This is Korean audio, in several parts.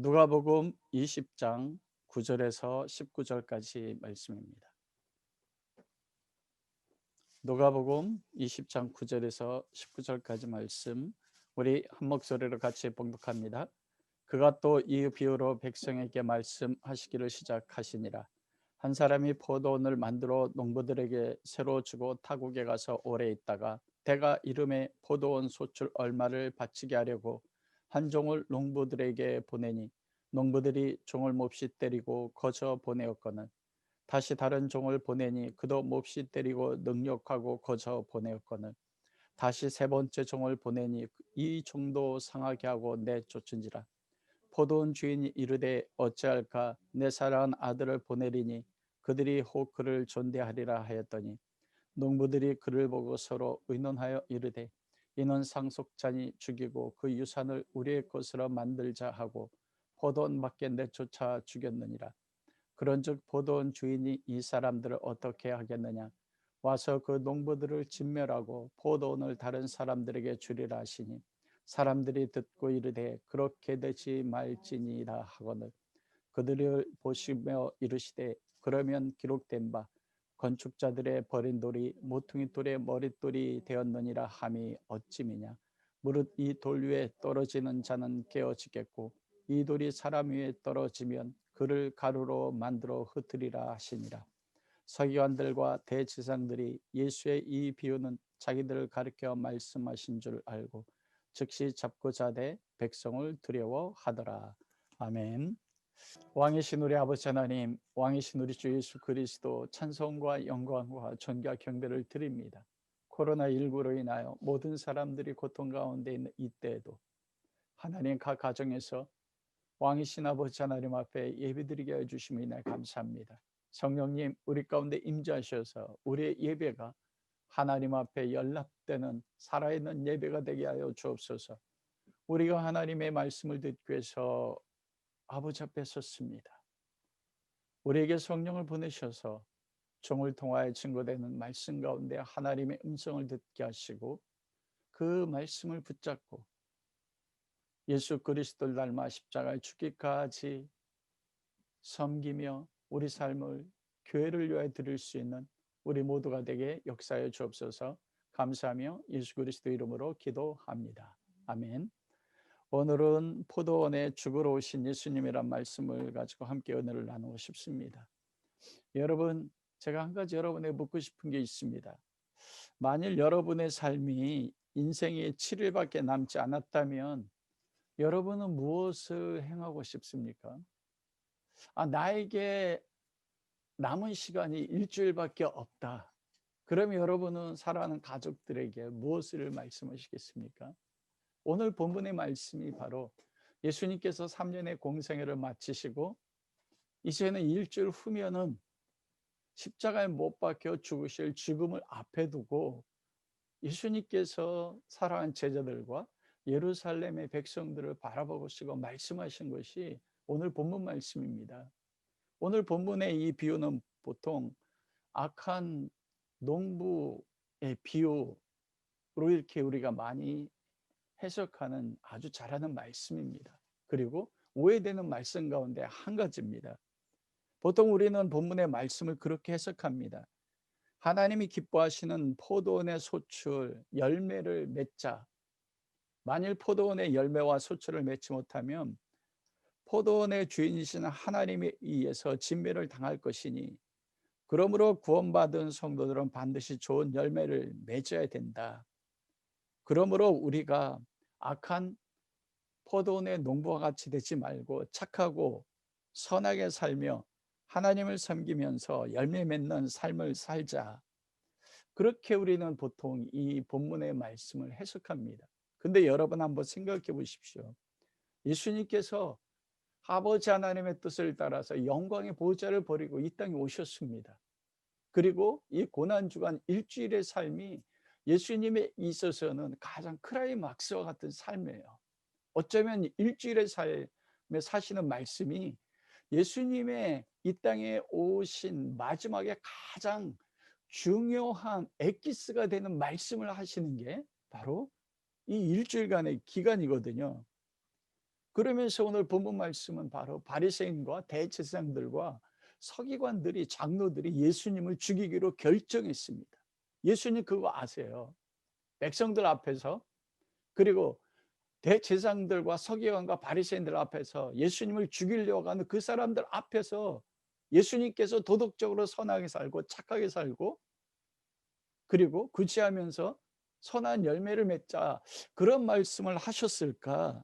누가복음 20장 9절에서 19절까지 말씀입니다. 누가복음 20장 9절에서 19절까지 말씀, 우리 한 목소리로 같이 봉독합니다. 그가 또 이 비유로 백성에게 말씀하시기를 시작하시니라. 한 사람이 포도원을 만들어 농부들에게 새로 주고 타국에 가서 오래 있다가 대가 이름에 포도원 소출 얼마를 바치게 하려고 한 종을 농부들에게 보내니 농부들이 종을 몹시 때리고 거저 보내었거늘 다시 다른 종을 보내니 그도 몹시 때리고 능욕하고 거저 보내었거늘 다시 세 번째 종을 보내니 이 종도 상하게 하고 내쫓은지라. 포도원 주인이 이르되 어찌할까, 내 사랑하는 아들을 보내리니 그들이 혹 그를 존대하리라 하였더니 농부들이 그를 보고 서로 의논하여 이르되 이는 상속자니 죽이고 그 유산을 우리의 것으로 만들자 하고 포도원 밖에 내쫓아 죽였느니라. 그런즉 포도원 주인이 이 사람들을 어떻게 하겠느냐, 와서 그 농부들을 진멸하고 포도원을 다른 사람들에게 주리라 하시니 사람들이 듣고 이르되 그렇게 되지 말지니라 하거늘 그들을 보시며 이르시되 그러면 기록된 바 건축자들의 버린 돌이 모퉁이 돌의 머릿돌이 되었느니라 함이 어찌미냐. 무릇 이 돌 위에 떨어지는 자는 깨어지겠고 이 돌이 사람 위에 떨어지면 그를 가루로 만들어 흩으리라 하시니라. 서기관들과 대지상들이 예수의 이 비유는 자기들을 가리켜 말씀하신 줄 알고 즉시 잡고자 대 백성을 두려워하더라. 아멘. 왕이신 우리 아버지 하나님, 왕이신 우리 주 예수 그리스도, 찬송과 영광과 존귀와 경배를 드립니다. 코로나19로 인하여 모든 사람들이 고통 가운데 있는 이때에도 하나님 각 가정에서 왕이신 아버지 하나님 앞에 예배드리게 해주심을 인하여 감사합니다. 성령님, 우리 가운데 임재하셔서 우리의 예배가 하나님 앞에 연락되는 살아있는 예배가 되게 하여 주옵소서. 우리가 하나님의 말씀을 듣기 위해서 아버지 앞에 섰습니다. 우리에게 성령을 보내셔서 종을 통하여 증거되는 말씀 가운데 하나님의 음성을 듣게 하시고 그 말씀을 붙잡고 예수 그리스도를 닮아 십자가에 죽기까지 섬기며 우리 삶을 교회를 위하여 드릴 수 있는 우리 모두가 되게 역사해 주옵소서. 감사하며 예수 그리스도 이름으로 기도합니다. 아멘. 오늘은 포도원에 죽으러 오신 예수님이란 말씀을 가지고 함께 은혜를 나누고 싶습니다. 여러분, 제가 한 가지 여러분에게 묻고 싶은 게 있습니다. 만일 여러분의 삶이 인생의 7일밖에 남지 않았다면 여러분은 무엇을 행하고 싶습니까? 나에게 남은 시간이 일주일밖에 없다. 그러면 여러분은 사랑하는 가족들에게 무엇을 말씀하시겠습니까? 오늘 본문의 말씀이 바로 예수님께서 3년의 공생애를 마치시고 이제는 일주일 후면은 십자가에 못 박혀 죽으실 죽음을 앞에 두고 예수님께서 사랑하는 제자들과 예루살렘의 백성들을 바라보시고 말씀하신 것이 오늘 본문 말씀입니다. 오늘 본문의 이 비유는 보통 악한 농부의 비유로 이렇게 우리가 많이 해석하는 아주 잘하는 말씀입니다. 그리고 오해되는 말씀 가운데 한 가지입니다. 보통 우리는 본문의 말씀을 그렇게 해석합니다. 하나님이 기뻐하시는 포도원의 소출, 열매를 맺자. 만일 포도원의 열매와 소출을 맺지 못하면 포도원의 주인이신 하나님에 의해서 진멸을 당할 것이니, 그러므로 구원받은 성도들은 반드시 좋은 열매를 맺어야 된다. 그러므로 우리가 악한 포도원의 농부와 같이 되지 말고 착하고 선하게 살며 하나님을 섬기면서 열매 맺는 삶을 살자. 그렇게 우리는 보통 이 본문의 말씀을 해석합니다. 근데 여러분 한번 생각해 보십시오. 예수님께서 아버지 하나님의 뜻을 따라서 영광의 보좌를 버리고 이 땅에 오셨습니다. 그리고 이 고난주간 일주일의 삶이 예수님에 있어서는 가장 크라이막스와 같은 삶이에요. 어쩌면 일주일의 삶에 사시는 말씀이 예수님의 이 땅에 오신 마지막에 가장 중요한 엑기스가 되는 말씀을 하시는 게 바로 이 일주일간의 기간이거든요. 그러면서 오늘 본문 말씀은 바로 바리새인과 대제사장들과 서기관들이, 장로들이 예수님을 죽이기로 결정했습니다. 예수님 그거 아세요. 백성들 앞에서, 그리고 대제사장들과 서기관과 바리새인들 앞에서 예수님을 죽이려고 하는 그 사람들 앞에서 예수님께서 도덕적으로 선하게 살고 착하게 살고, 그리고 구제하면서 선한 열매를 맺자, 그런 말씀을 하셨을까?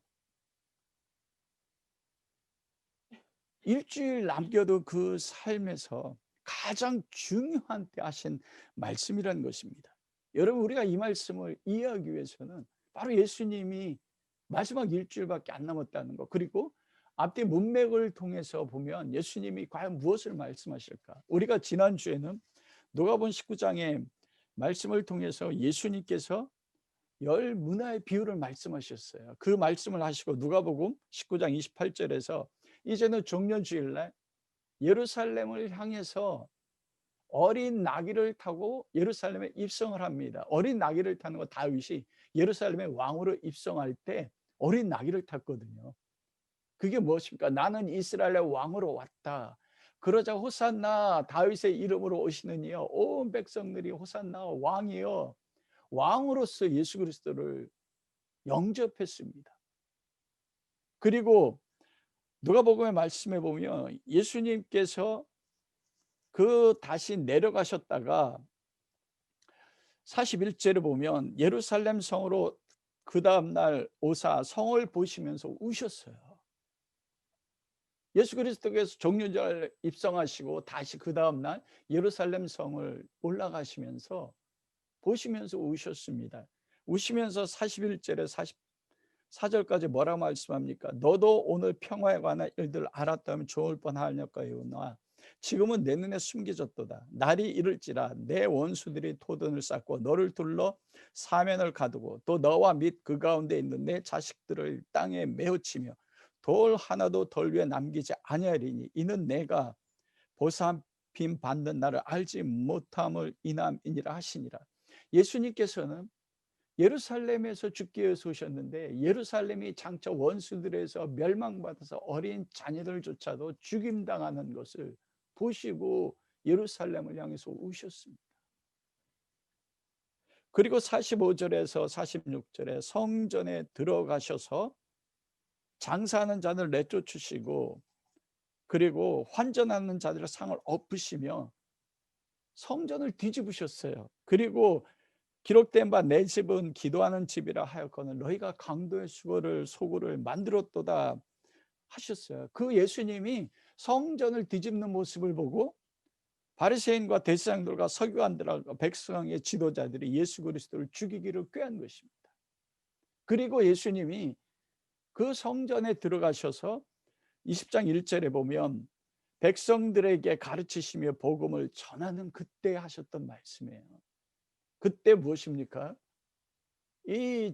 일주일 남겨도 그 삶에서 가장 중요한 때 하신 말씀이라는 것입니다. 여러분, 우리가 이 말씀을 이해하기 위해서는 바로 예수님이 마지막 일주일밖에 안 남았다는 것, 그리고 앞뒤 문맥을 통해서 보면 예수님이 과연 무엇을 말씀하실까? 우리가 지난주에는 누가복음 19장의 말씀을 통해서 예수님께서 열 문화의 비유를 말씀하셨어요. 그 말씀을 하시고 누가복음 19장 28절에서 이제는 종려주일날 예루살렘을 향해서 어린 나귀를 타고 예루살렘에 입성을 합니다. 어린 나귀를 타는 거, 다윗이 예루살렘의 왕으로 입성할 때 어린 나귀를 탔거든요. 그게 무엇입니까? 나는 이스라엘의 왕으로 왔다. 그러자 호산나, 다윗의 이름으로 오시는 이여, 온 백성들이 호산나 왕이여, 왕으로서 예수 그리스도를 영접했습니다. 그리고 누가복음의 말씀에 보면 예수님께서 다시 내려가셨다가 41절에 보면 예루살렘 성으로 그 다음 날 오사 성을 보시면서 우셨어요. 예수 그리스도께서 종려절 입성하시고 다시 그 다음 날 예루살렘 성을 올라가시면서 보시면서 우셨습니다. 우시면서 41절에 44절까지 뭐라 말씀합니까? 너도 오늘 평화에 관한 일들 알았다면 좋을 뻔하였거니와 지금은 내 눈에 숨겨졌도다. 날이 이를지라 내 원수들이 토든을 쌓고 너를 둘러 사면을 가두고 또 너와 및 그 가운데 있는 내 자식들을 땅에 메어치며 돌 하나도 덜 위에 남기지 아니하리니 이는 내가 보살핌 받는 날을 알지 못함을 인함이니라 하시니라. 예수님께서는 예루살렘에서 죽기 위해서 오셨는데 예루살렘이 장차 원수들에서 멸망받아서 어린 자녀들조차도 죽임당하는 것을 보시고 예루살렘을 향해서 우셨습니다. 그리고 45절에서 46절에 성전에 들어가셔서 장사하는 자들 내쫓으시고, 그리고 환전하는 자들의 상을 엎으시며 성전을 뒤집으셨어요. 그리고 기록된 바 내 집은 기도하는 집이라 하였거늘 너희가 강도의 소굴을 만들었도다 하셨어요. 그 예수님이 성전을 뒤집는 모습을 보고 바리새인과 대제사장들과 서기관들과 백성의 지도자들이 예수 그리스도를 죽이기를 꾀한 것입니다. 그리고 예수님이 그 성전에 들어가셔서 20장 1절에 보면 백성들에게 가르치시며 복음을 전하는 그때 하셨던 말씀이에요. 그때 무엇입니까? 이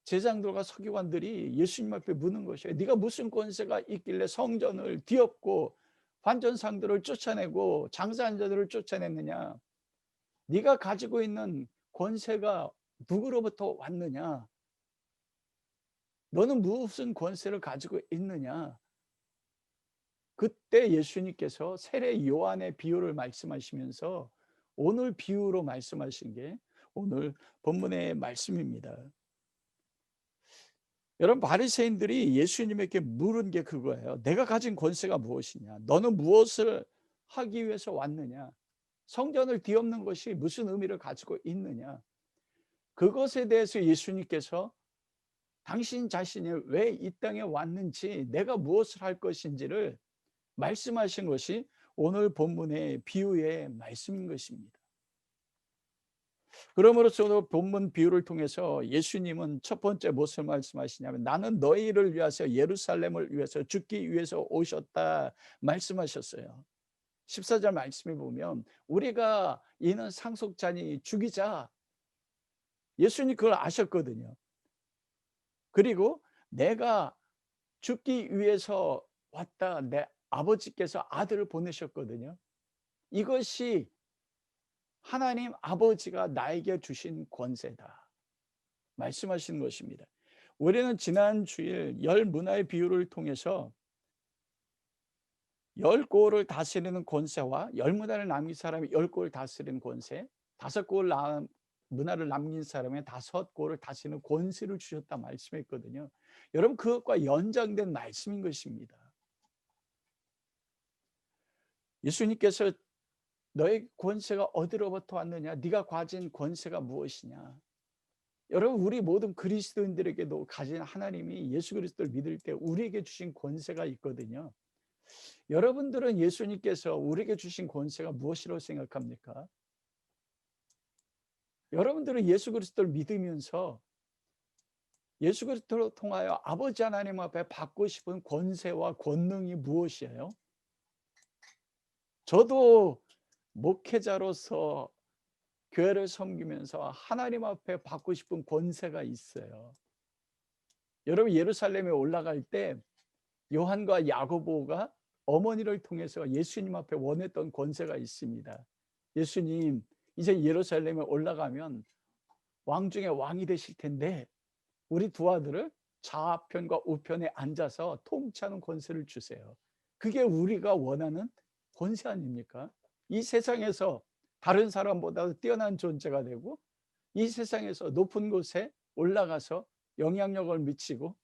제장들과 서기관들이 예수님 앞에 묻는 것이에요. 네가 무슨 권세가 있길래 성전을 뒤엎고 환전상들을 쫓아내고 장사한 자들을 쫓아냈느냐? 네가 가지고 있는 권세가 누구로부터 왔느냐? 너는 무슨 권세를 가지고 있느냐? 그때 예수님께서 세례 요한의 비유를 말씀하시면서 오늘 비유로 말씀하신 게 오늘 본문의 말씀입니다. 여러분, 바리새인들이 예수님에게 물은 게 그거예요. 내가 가진 권세가 무엇이냐? 너는 무엇을 하기 위해서 왔느냐? 성전을 뒤엎는 것이 무슨 의미를 가지고 있느냐? 그것에 대해서 예수님께서 당신 자신이 왜 이 땅에 왔는지, 내가 무엇을 할 것인지를 말씀하신 것이 오늘 본문의 비유의 말씀인 것입니다. 그러므로서 오늘 본문 비유를 통해서 예수님은 첫 번째 무엇을 말씀하시냐면 나는 너희를 위해서 예루살렘을 위해서 죽기 위해서 오셨다 말씀하셨어요. 14절 말씀에 보면 우리가 이는 상속자니 죽이자, 예수님 그걸 아셨거든요. 그리고 내가 죽기 위해서 왔다, 내 아버지께서 아들을 보내셨거든요. 이것이 하나님 아버지가 나에게 주신 권세다 말씀하시는 것입니다. 우리는 지난 주일 열 문화의 비유를 통해서 열 고을을 다스리는 권세와 열 문화를 남긴 사람이 열 고을 다스리는 권세, 다섯 고을 문화를 남긴 사람의 다섯 고을을 다스리는 권세를 주셨다 말씀했거든요. 여러분, 그것과 연장된 말씀인 것입니다. 예수님께서 너의 권세가 어디로부터 왔느냐? 네가 가진 권세가 무엇이냐? 여러분, 우리 모든 그리스도인들에게도 가진 하나님이 예수 그리스도를 믿을 때 우리에게 주신 권세가 있거든요. 여러분들은 예수님께서 우리에게 주신 권세가 무엇이라고 생각합니까? 여러분들은 예수 그리스도를 믿으면서 예수 그리스도를 통하여 아버지 하나님 앞에 받고 싶은 권세와 권능이 무엇이에요? 저도 목회자로서 교회를 섬기면서 하나님 앞에 받고 싶은 권세가 있어요. 여러분, 예루살렘에 올라갈 때 요한과 야고보가 어머니를 통해서 예수님 앞에 원했던 권세가 있습니다. 예수님, 이제 예루살렘에 올라가면 왕 중에 왕이 되실 텐데 우리 두 아들을 좌편과 우편에 앉아서 통치하는 권세를 주세요. 그게 우리가 원하는 권세 아닙니까? 이 세상에서 다른 사람보다 뛰어난 존재가 되고 이 세상에서 높은 곳에 올라가서 영향력을 미치고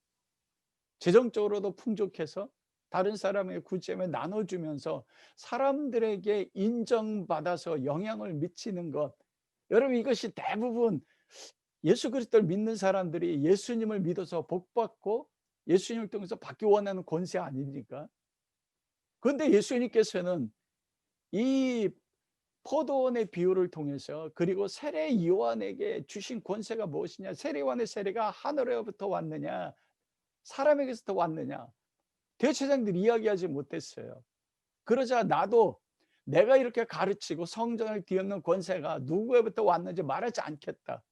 재정적으로도 풍족해서 다른 사람의 구제에 나눠주면서 사람들에게 인정받아서 영향을 미치는 것, 여러분, 이것이 대부분 예수 그리스도를 믿는 사람들이 예수님을 믿어서 복받고 예수님을 통해서 받기 원하는 권세 아닙니까? 그런데 예수님께서는 이 포도원의 비유를 통해서, 그리고 세례 요한에게 주신 권세가 무엇이냐, 세례 요한의 세례가 하늘로부터 왔느냐 사람에게서 왔느냐, 대제사장들이 이야기하지 못했어요. 그러자 나도 내가 이렇게 가르치고 성전을 뒤엎는 권세가 누구에부터 왔는지 말하지 않겠다.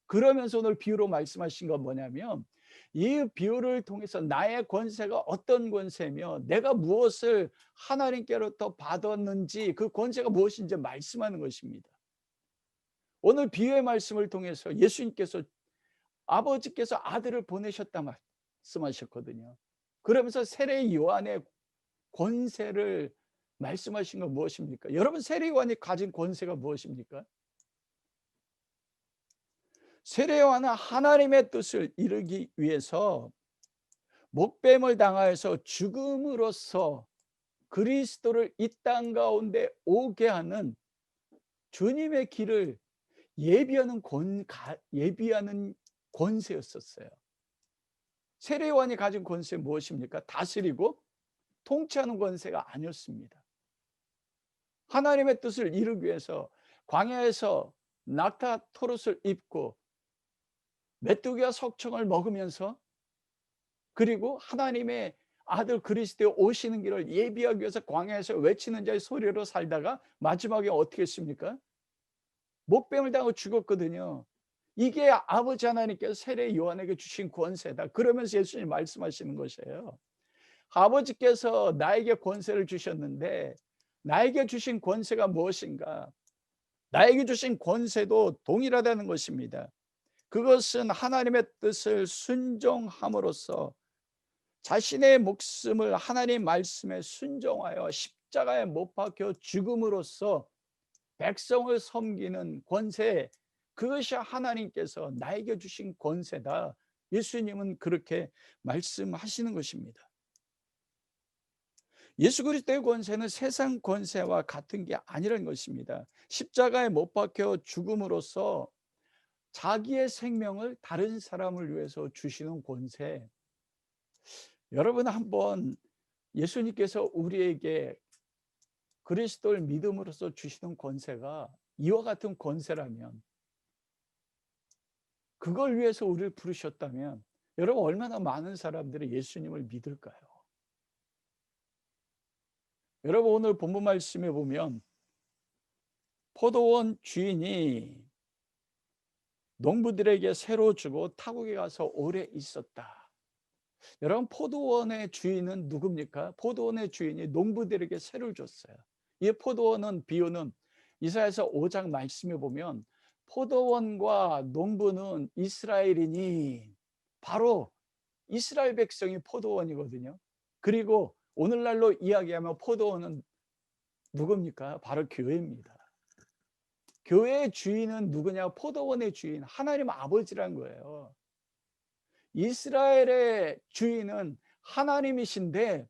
그러면서 오늘 비유로 말씀하신 건 뭐냐면, 이 비유를 통해서 나의 권세가 어떤 권세며 내가 무엇을 하나님께로부터 받았는지, 그 권세가 무엇인지 말씀하는 것입니다. 오늘 비유의 말씀을 통해서 예수님께서 아버지께서 아들을 보내셨다 말씀하셨거든요. 그러면서 세례 요한의 권세를 말씀하신 건 무엇입니까? 여러분, 세례 요한이 가진 권세가 무엇입니까? 세례 요한은 하나님의 뜻을 이루기 위해서 목뱀을 당하여서 죽음으로써 그리스도를 이 땅 가운데 오게 하는 주님의 길을 예비하는 권세였었어요. 세례 요한이 가진 권세는 무엇입니까? 다스리고 통치하는 권세가 아니었습니다. 하나님의 뜻을 이루기 위해서 광야에서 낙타 토롯을 입고 메뚜기와 석청을 먹으면서, 그리고 하나님의 아들 그리스도의 오시는 길을 예비하기 위해서 광야에서 외치는 자의 소리로 살다가 마지막에 어떻게 했습니까? 목뱀을 당하고 죽었거든요. 이게 아버지 하나님께서 세례 요한에게 주신 권세다. 그러면서 예수님이 말씀하시는 것이에요. 아버지께서 나에게 권세를 주셨는데 나에게 주신 권세가 무엇인가? 나에게 주신 권세도 동일하다는 것입니다. 그것은 하나님의 뜻을 순종함으로써 자신의 목숨을 하나님 말씀에 순종하여 십자가에 못 박혀 죽음으로써 백성을 섬기는 권세, 그것이 하나님께서 나에게 주신 권세다. 예수님은 그렇게 말씀하시는 것입니다. 예수 그리스도의 권세는 세상 권세와 같은 게 아니라는 것입니다. 십자가에 못 박혀 죽음으로써 자기의 생명을 다른 사람을 위해서 주시는 권세. 여러분, 한번 예수님께서 우리에게 그리스도를 믿음으로써 주시는 권세가 이와 같은 권세라면, 그걸 위해서 우리를 부르셨다면, 여러분, 얼마나 많은 사람들이 예수님을 믿을까요? 여러분, 오늘 본문 말씀에 보면 포도원 주인이 농부들에게 새로 주고 타국에 가서 오래 있었다. 여러분, 포도원의 주인은 누굽니까? 포도원의 주인이 농부들에게 새를 줬어요. 이 포도원은 비유는 이사야서 5장 말씀에 보면 포도원과 농부는 이스라엘이니 바로 이스라엘 백성이 포도원이거든요. 그리고 오늘날로 이야기하면 포도원은 누굽니까? 바로 교회입니다. 교회의 주인은 누구냐? 포도원의 주인 하나님 아버지란 거예요. 이스라엘의 주인은 하나님이신데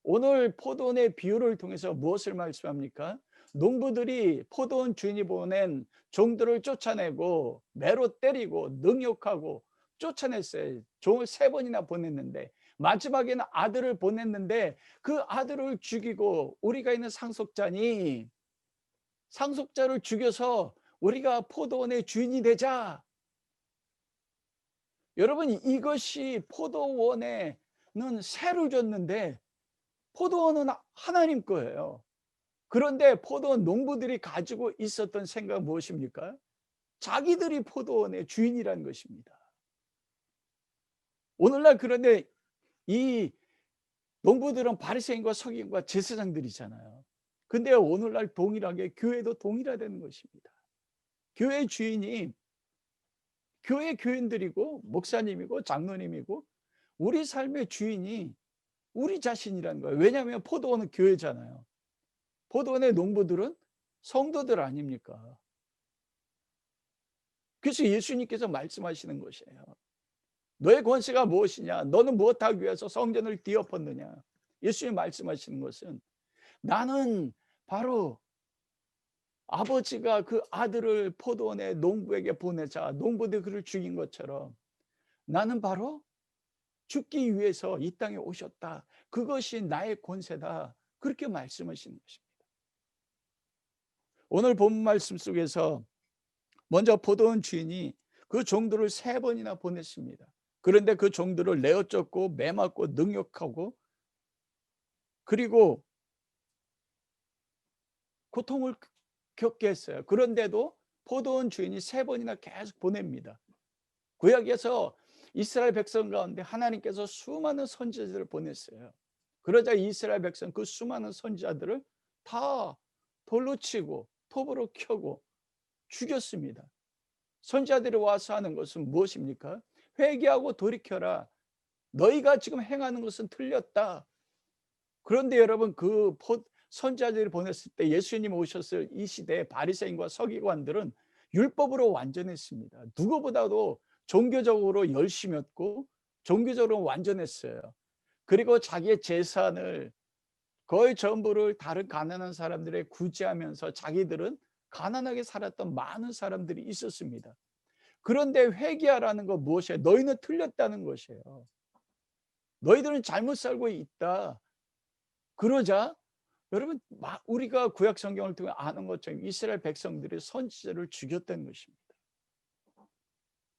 오늘 포도원의 비유를 통해서 무엇을 말씀합니까? 농부들이 포도원 주인이 보낸 종들을 쫓아내고 매로 때리고 능욕하고 쫓아냈어요. 종을 3번이나 보냈는데 마지막에는 아들을 보냈는데 그 아들을 죽이고 우리가 있는 상속자니 상속자를 죽여서 우리가 포도원의 주인이 되자. 여러분 이것이 포도원에는 새를 줬는데 포도원은 하나님 거예요. 그런데 포도원 농부들이 가지고 있었던 생각은 무엇입니까? 자기들이 포도원의 주인이라는 것입니다. 오늘날 그런데 이 농부들은 바리새인과 서기관과 제사장들이잖아요. 근데 오늘날 동일하게 교회도 동일하다는 것입니다. 교회 주인이 교회 교인들이고 목사님이고 장로님이고 우리 삶의 주인이 우리 자신이라는 거예요. 왜냐하면 포도원은 교회잖아요. 포도원의 농부들은 성도들 아닙니까? 그래서 예수님께서 말씀하시는 것이에요. 너의 권세가 무엇이냐? 너는 무엇하기 위해서 성전을 뒤엎었느냐? 예수님 말씀하시는 것은 나는 바로 아버지가 그 아들을 포도원의 농부에게 보내자 농부들이 그를 죽인 것처럼 나는 바로 죽기 위해서 이 땅에 오셨다. 그것이 나의 권세다. 그렇게 말씀하시는 것입니다. 오늘 본 말씀 속에서 먼저 포도원 주인이 그 종들을 3번이나 보냈습니다. 그런데 그 종들을 내어쫓고 매맞고 능욕하고 그리고 고통을 겪게 했어요. 그런데도 포도원 주인이 3번이나 계속 보냅니다. 구약에서 이스라엘 백성 가운데 하나님께서 수많은 선지자들을 보냈어요. 그러자 이스라엘 백성 그 수많은 선지자들을 다 돌로 치고 톱으로 켜고 죽였습니다. 선지자들이 와서 하는 것은 무엇입니까? 회개하고 돌이켜라. 너희가 지금 행하는 것은 틀렸다. 그런데 여러분 그 선지자들이 보냈을 때 예수님 오셨을 이 시대에 바리새인과 서기관들은 율법으로 완전했습니다. 누구보다도 종교적으로 열심했고 종교적으로 완전했어요. 그리고 자기의 재산을 거의 전부를 다른 가난한 사람들에 구제하면서 자기들은 가난하게 살았던 많은 사람들이 있었습니다. 그런데 회개하라는 건 무엇이에요? 너희는 틀렸다는 것이에요. 너희들은 잘못 살고 있다. 그러자 여러분 우리가 구약 성경을 통해 아는 것처럼 이스라엘 백성들이 선지자를 죽였다는 것입니다.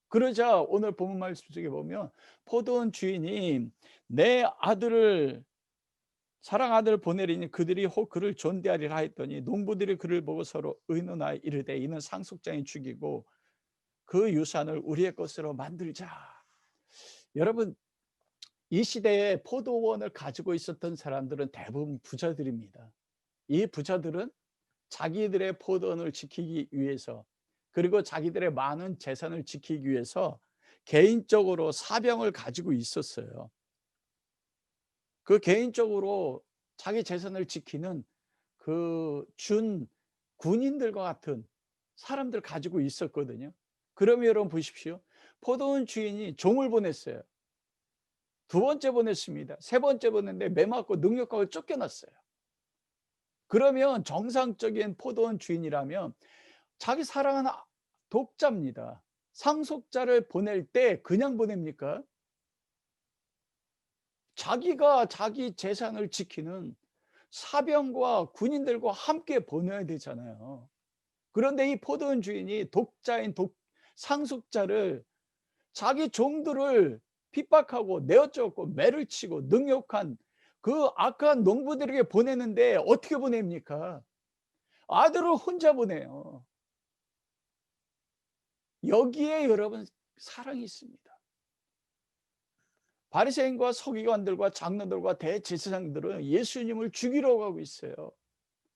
그러자 오늘 본문 말씀 속에 보면 포도원 주인이 내 아들을 사랑 아들을 보내리니 그들이 혹 그를 존대하리라 했더니 농부들이 그를 보고 서로 의논하여 이르되 이는 상속자인 죽이고 그 유산을 우리의 것으로 만들자. 여러분 이 시대에 포도원을 가지고 있었던 사람들은 대부분 부자들입니다. 이 부자들은 자기들의 포도원을 지키기 위해서 그리고 자기들의 많은 재산을 지키기 위해서 개인적으로 사병을 가지고 있었어요. 그 개인적으로 자기 재산을 지키는 그 준 군인들과 같은 사람들 가지고 있었거든요. 그러면 여러분 보십시오. 포도원 주인이 종을 보냈어요. 2번째 보냈습니다. 3번째 보냈는데 매맞고 능욕하고 쫓겨났어요. 그러면 정상적인 포도원 주인이라면 자기 사랑하는 독자입니다. 상속자를 보낼 때 그냥 보냅니까? 자기가 자기 재산을 지키는 사병과 군인들과 함께 보내야 되잖아요. 그런데 이 포도원 주인이 독자인 상속자를 자기 종들을 핍박하고 내어쫓고 매를 치고 능욕한 그 악한 농부들에게 보내는데 어떻게 보냅니까? 아들을 혼자 보내요. 여기에 여러분 사랑이 있습니다. 바리새인과 서기관들과 장로들과 대제사장들은 예수님을 죽이러 가고 있어요.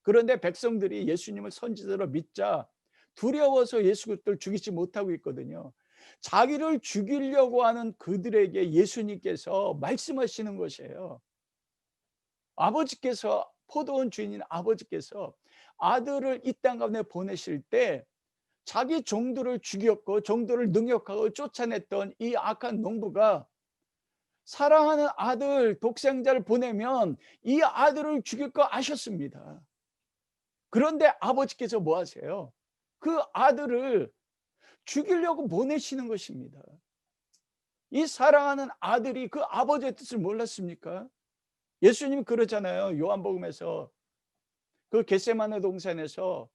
그런데 백성들이 예수님을 선지자로 믿자 두려워서 예수 그리스도를 죽이지 못하고 있거든요. 자기를 죽이려고 하는 그들에게 예수님께서 말씀하시는 것이에요. 아버지께서, 포도원 주인인 아버지께서 아들을 이 땅 가운데 보내실 때 자기 종들을 죽였고 종들을 능욕하고 쫓아냈던 이 악한 농부가 사랑하는 아들 독생자를 보내면 이 아들을 죽일 거 아셨습니다. 그런데 아버지께서 뭐 하세요? 그 아들을 죽이려고 보내시는 것입니다. 이 사랑하는 아들이 그 아버지의 뜻을 몰랐습니까? 예수님이 그러잖아요. 요한복음에서 그 겟세마네 동산에서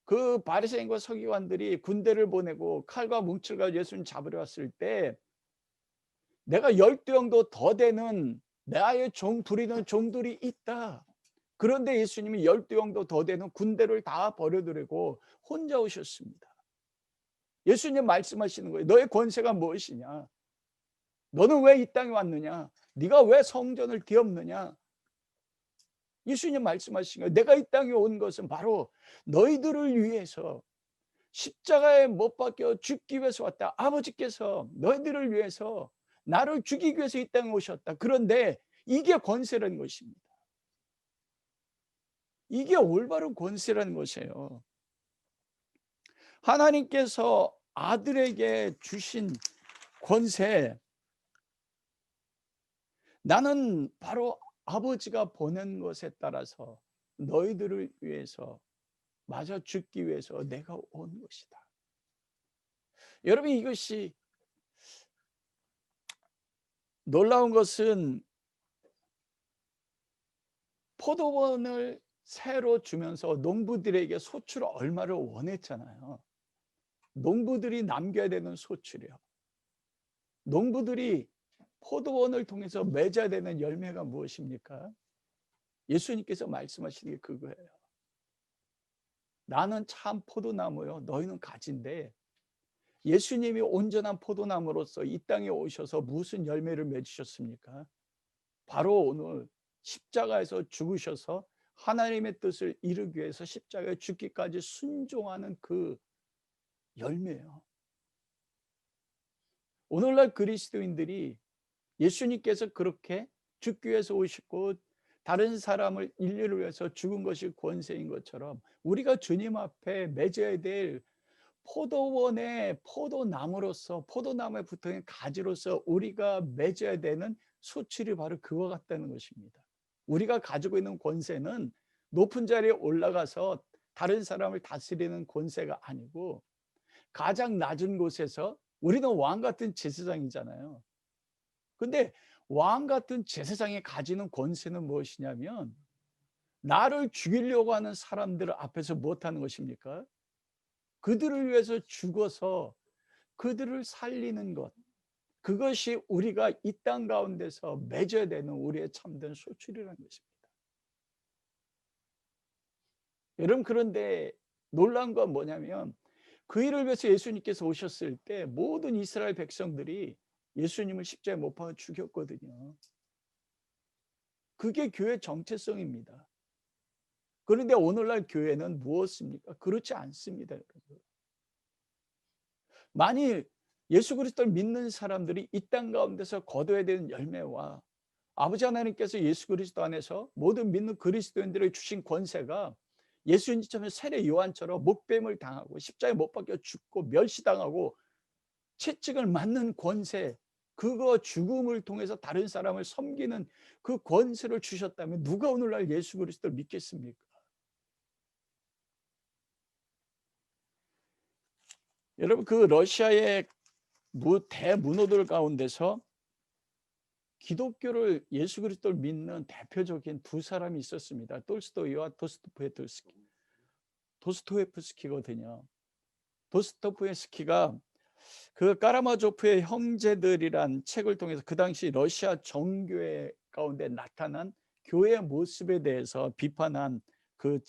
그 바리새인과 서기관들이 군대를 보내고 칼과 뭉칠과 예수님 잡으려 왔을 때 내가 12명도 더 되는 나의 종 부리는 종들이 있다. 그런데 예수님이 12명도 더 되는 군대를 다 버려두고 혼자 오셨습니다. 예수님 말씀하시는 거예요. 너의 권세가 무엇이냐? 너는 왜 이 땅에 왔느냐? 네가 왜 성전을 뒤엎느냐? 예수님 말씀하신 거예요. 내가 이 땅에 온 것은 바로 너희들을 위해서 십자가에 못 박혀 죽기 위해서 왔다. 아버지께서 너희들을 위해서 나를 죽이기 위해서 이 땅에 오셨다. 그런데 이게 권세라는 것입니다. 이게 올바른 권세라는 것이에요. 하나님께서 아들에게 주신 권세, 나는 바로 아버지가 보낸 것에 따라서 너희들을 위해서 마저 죽기 위해서 내가 온 것이다. 여러분, 이것이 놀라운 것은 포도원을 새로 주면서 농부들에게 소출을 얼마를 원했잖아요. 농부들이 남겨야 되는 소출이요. 농부들이 포도원을 통해서 맺어야 되는 열매가 무엇입니까? 예수님께서 말씀하시는 게 그거예요. 나는 참 포도나무요, 너희는 가지인데 예수님이 온전한 포도나무로서 이 땅에 오셔서 무슨 열매를 맺으셨습니까? 바로 오늘 십자가에서 죽으셔서 하나님의 뜻을 이루기 위해서 십자가에 죽기까지 순종하는 그 열매예요. 오늘날 그리스도인들이 예수님께서 그렇게 죽기 위해서 오시고 다른 사람을 인류를 위해서 죽은 것이 권세인 것처럼 우리가 주님 앞에 맺어야 될 포도원의 포도나무로서, 포도나무에 붙어있는 가지로서 우리가 맺어야 되는 수출이 바로 그와 같다는 것입니다. 우리가 가지고 있는 권세는 높은 자리에 올라가서 다른 사람을 다스리는 권세가 아니고 가장 낮은 곳에서, 우리는 왕 같은 제사장이잖아요. 근데 왕 같은 제사장이 가지는 권세는 무엇이냐면 나를 죽이려고 하는 사람들 앞에서 무엇하는 것입니까? 그들을 위해서 죽어서 그들을 살리는 것. 그것이 우리가 이 땅 가운데서 맺어야 되는 우리의 참된 소출이라는 것입니다. 여러분, 그런데 놀라운 건 뭐냐면 그 일을 위해서 예수님께서 오셨을 때 모든 이스라엘 백성들이 예수님을 십자가에 못 박아 죽였거든요. 그게 교회 정체성입니다. 그런데 오늘날 교회는 무엇입니까? 그렇지 않습니다, 여러분. 만일 예수 그리스도를 믿는 사람들이 이 땅 가운데서 거둬야 되는 열매와 아버지 하나님께서 예수 그리스도 안에서 모든 믿는 그리스도인들에게 주신 권세가 예수님처럼 세례 요한처럼 목뱀을 당하고 십자가에 못 박혀 죽고 멸시당하고 채찍을 맞는 권세, 그거 죽음을 통해서 다른 사람을 섬기는 그 권세를 주셨다면 누가 오늘날 예수 그리스도를 믿겠습니까? 여러분, 그 러시아의 대문호들 가운데서 기독교를, 예수 그리스도를 믿는 대표적인 두 사람이 있었습니다. 톨스토이와 도스토예프스키거든요. 도스토예프스키가 그 까라마조프의 형제들이란 책을 통해서 그 당시 러시아 정교회 가운데 나타난 교회의 모습에 대해서 비판한 그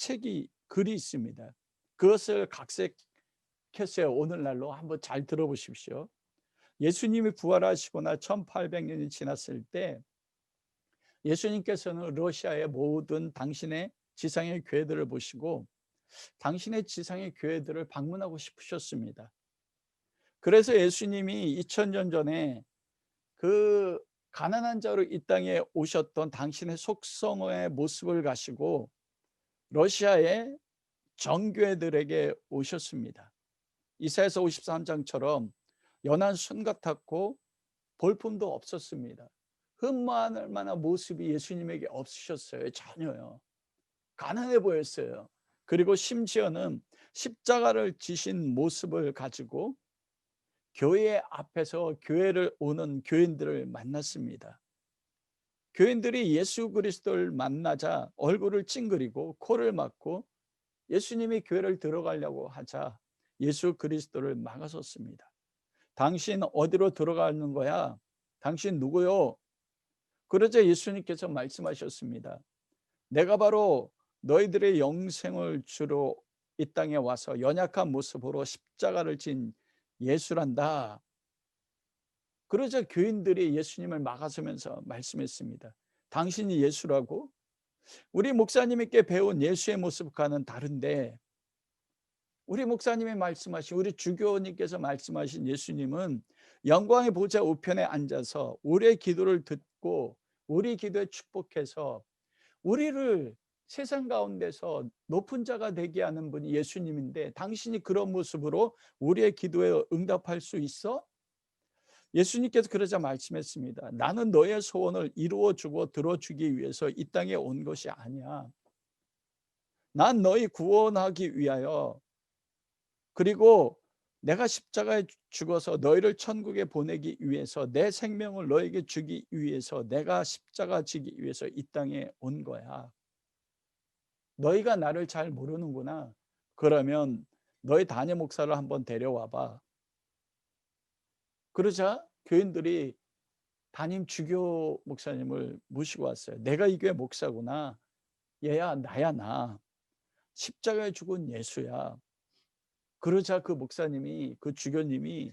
글이 있습니다. 그것을 각색했어요. 오늘날로 한번 잘 들어보십시오. 예수님이 부활하시거나 1800년이 지났을 때 예수님께서는 러시아의 모든 당신의 지상의 교회들을 보시고 당신의 지상의 교회들을 방문하고 싶으셨습니다. 그래서 예수님이 2000년 전에 그 가난한 자로 이 땅에 오셨던 당신의 속성의 모습을 가지고 러시아의 정교회들에게 오셨습니다. 이사야서 53장처럼 연한 순 같았고 볼품도 없었습니다. 흠모할 만한 모습이 예수님에게 없으셨어요. 전혀요. 가난해 보였어요. 그리고 심지어는 십자가를 지신 모습을 가지고 교회 앞에서 교회를 오는 교인들을 만났습니다. 교인들이 예수 그리스도를 만나자 얼굴을 찡그리고 코를 막고 예수님이 교회를 들어가려고 하자 예수 그리스도를 막아섰습니다. 당신 어디로 들어가는 거야? 당신 누구요? 그러자 예수님께서 말씀하셨습니다. 내가 바로 너희들의 영생을 주러 이 땅에 와서 연약한 모습으로 십자가를 진 예수란다. 그러자 교인들이 예수님을 막아서면서 말씀했습니다. 당신이 예수라고? 우리 목사님께 배운 예수의 모습과는 다른데, 우리 목사님이 말씀하신, 우리 주교님께서 말씀하신 예수님은 영광의 보좌 우편에 앉아서 우리의 기도를 듣고 우리 기도에 축복해서 우리를 세상 가운데서 높은 자가 되게 하는 분이 예수님인데, 당신이 그런 모습으로 우리의 기도에 응답할 수 있어? 예수님께서 그러자 말씀했습니다. 나는 너의 소원을 이루어주고 들어주기 위해서 이 땅에 온 것이 아니야. 난 너희 구원하기 위하여, 그리고 내가 십자가에 죽어서 너희를 천국에 보내기 위해서, 내 생명을 너에게 주기 위해서 내가 십자가 지기 위해서 이 땅에 온 거야. 너희가 나를 잘 모르는구나. 그러면 너희 담임 목사를 한번 데려와 봐. 그러자 교인들이 담임 주교 목사님을 모시고 왔어요. 내가 이 교회 목사구나. 얘야, 나야, 나. 십자가에 죽은 예수야. 그러자 그 목사님이, 그 주교님이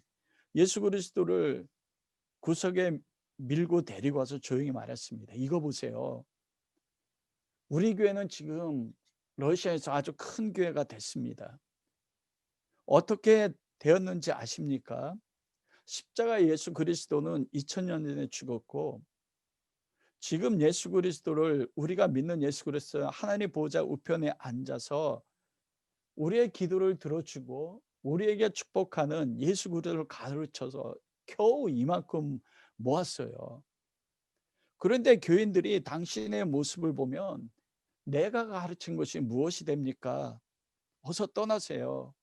예수 그리스도를 구석에 밀고 데리고 와서 조용히 말했습니다. 이거 보세요. 우리 교회는 지금 러시아에서 아주 큰 교회가 됐습니다. 어떻게 되었는지 아십니까? 십자가 예수 그리스도는 2000년 전에 죽었고, 지금 예수 그리스도를, 우리가 믿는 예수 그리스도 하나님 보좌 우편에 앉아서 우리의 기도를 들어주고 우리에게 축복하는 예수 그리스도를 가르쳐서 겨우 이만큼 모았어요. 그런데 교인들이 당신의 모습을 보면 내가 가르친 것이 무엇이 됩니까? 어서 떠나세요.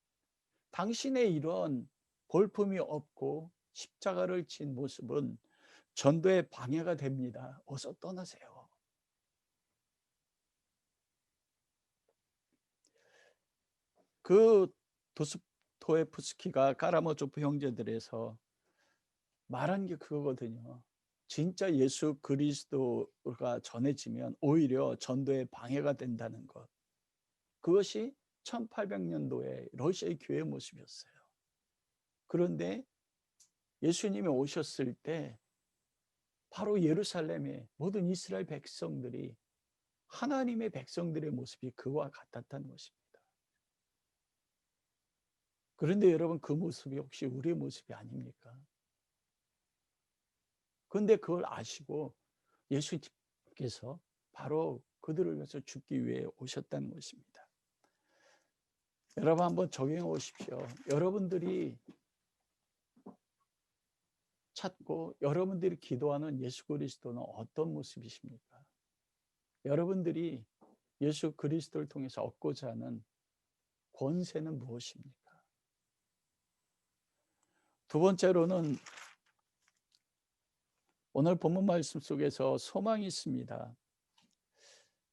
당신의 이런 볼품이 없고 십자가를 진 모습은 전도의 방해가 됩니다. 어서 떠나세요. 그 도스토예프스키가 까라모조프 형제들에서 말한 게 그거거든요. 진짜 예수 그리스도가 전해지면 오히려 전도에 방해가 된다는 것. 그것이 1800년도에 러시아의 교회 모습이었어요. 그런데 예수님이 오셨을 때 바로 예루살렘의 모든 이스라엘 백성들이, 하나님의 백성들의 모습이 그와 같았다는 것입니다. 그런데 여러분, 그 모습이 혹시 우리의 모습이 아닙니까? 그런데 그걸 아시고 예수님께서 바로 그들을 위해서 죽기 위해 오셨다는 것입니다. 여러분, 한번 적용해 보십시오. 여러분들이 찾고 여러분들이 기도하는 예수 그리스도는 어떤 모습이십니까? 여러분들이 예수 그리스도를 통해서 얻고자 하는 권세는 무엇입니까? 두 번째로는 오늘 본문 말씀 속에서 소망이 있습니다.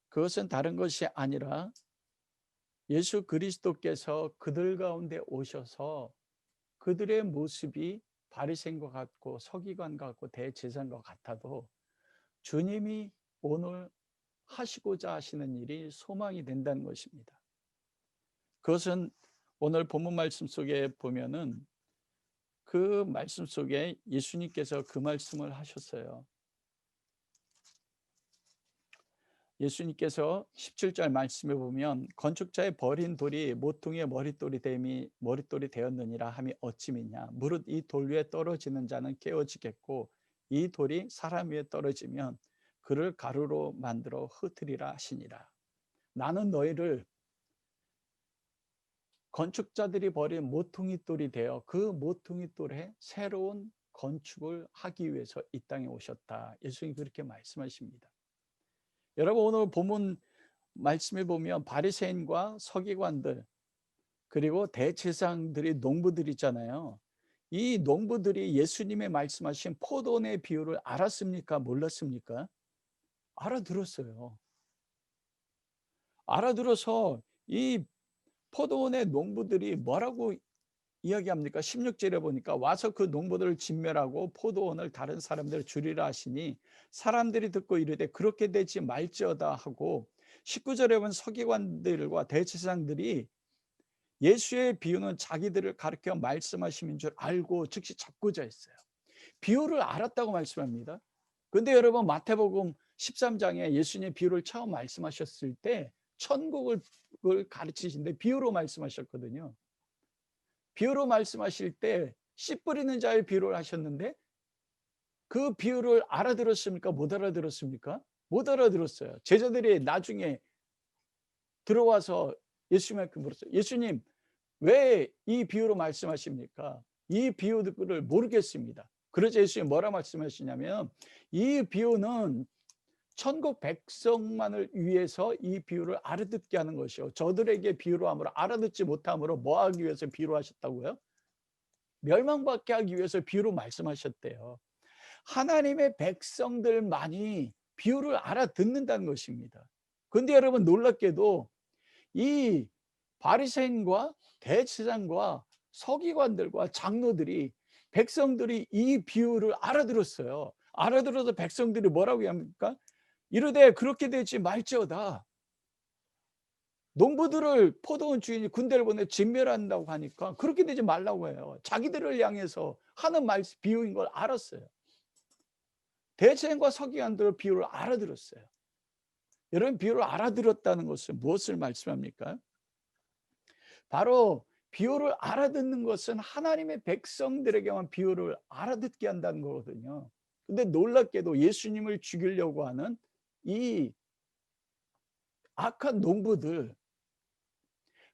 그것은 다른 것이 아니라 예수 그리스도께서 그들 가운데 오셔서 그들의 모습이 바리새인과 같고 서기관과 같고 대제사장과 같아도 주님이 오늘 하시고자 하시는 일이 소망이 된다는 것입니다. 그것은 오늘 본문 말씀 속에 보면은 그 말씀 속에 예수님께서 그 말씀을 하셨어요. 예수님께서 17절 말씀에 보면 건축자의 버린 돌이 모퉁이의 머릿돌이 되었느니라 함이 어찌 믿냐. 무릇 이 돌 위에 떨어지는 자는 깨어지겠고 이 돌이 사람 위에 떨어지면 그를 가루로 만들어 흩으리라 하시니라. 나는 너희를 건축자들이 버린 모퉁이 돌이 되어 그 모퉁이 돌에 새로운 건축을 하기 위해서 이 땅에 오셨다. 예수님이 그렇게 말씀하십니다. 여러분, 오늘 본문 말씀에 보면 바리새인과 서기관들 그리고 대제사장들이 농부들이잖아요. 이 농부들이 예수님의 말씀하신 포도원의 비유를 알았습니까? 몰랐습니까? 알아들었어요. 알아들어서 이 포도원의 농부들이 뭐라고 이야기합니까? 16절에 보니까 와서 그 농부들을 진멸하고 포도원을 다른 사람들 주리라 하시니 사람들이 듣고 이르되 그렇게 되지 말지어다 하고, 19절에 보면 서기관들과 대제사장들이 예수의 비유는 자기들을 가르쳐 말씀하심인 줄 알고 즉시 잡고자 했어요. 비유를 알았다고 말씀합니다. 근데 여러분, 마태복음 13장에 예수님의 비유를 처음 말씀하셨을 때 천국을 가르치신데 비유로 말씀하셨거든요. 비유로 말씀하실 때 씨 뿌리는 자의 비유를 하셨는데 그 비유를 알아들었습니까? 못 알아들었습니까? 못 알아들었어요. 제자들이 나중에 들어와서 예수님께 물었어요. 예수님, 왜 이 비유로 말씀하십니까? 이 비유를 모르겠습니다. 그러자 예수님이 뭐라 말씀하시냐면 이 비유는 천국 백성만을 위해서 이 비유를 알아듣게 하는 것이요, 저들에게 비유로 함으로 알아듣지 못함으로 뭐 하기 위해서 비유로 하셨다고요? 멸망받게 하기 위해서 비유로 말씀하셨대요. 하나님의 백성들만이 비유를 알아듣는다는 것입니다. 그런데 여러분, 놀랍게도 이 바리새인과 대제사장과 서기관들과 장로들이, 백성들이 이 비유를 알아들었어요. 알아들어서 백성들이 뭐라고 합니까? 이르되 그렇게 되지 말지어다. 농부들을 포도원 주인이 군대를 보내 진멸한다고 하니까 그렇게 되지 말라고 해요. 자기들을 향해서 하는 비유인 걸 알았어요. 대제사장과 서기관들은 비유를 알아들었어요. 여러분, 비유를 알아들었다는 것은 무엇을 말씀합니까? 바로 비유를 알아듣는 것은 하나님의 백성들에게만 비유를 알아듣게 한다는 거거든요. 근데 놀랍게도 예수님을 죽이려고 하는 이 악한 농부들,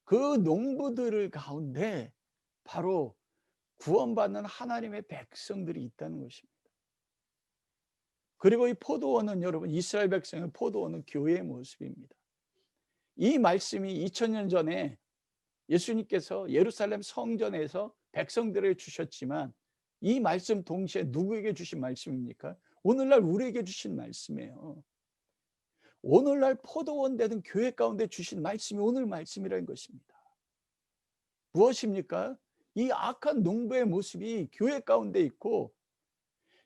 그 농부들 가운데 바로 구원받는 하나님의 백성들이 있다는 것입니다. 그리고 이 포도원은, 여러분, 이스라엘 백성의 포도원은 교회의 모습입니다. 이 말씀이 2000년 전에 예수님께서 예루살렘 성전에서 백성들에게 주셨지만 이 말씀 동시에 누구에게 주신 말씀입니까? 오늘날 우리에게 주신 말씀이에요. 오늘날 포도원 되는 교회 가운데 주신 말씀이 오늘 말씀이라는 것입니다. 무엇입니까? 이 악한 농부의 모습이 교회 가운데 있고,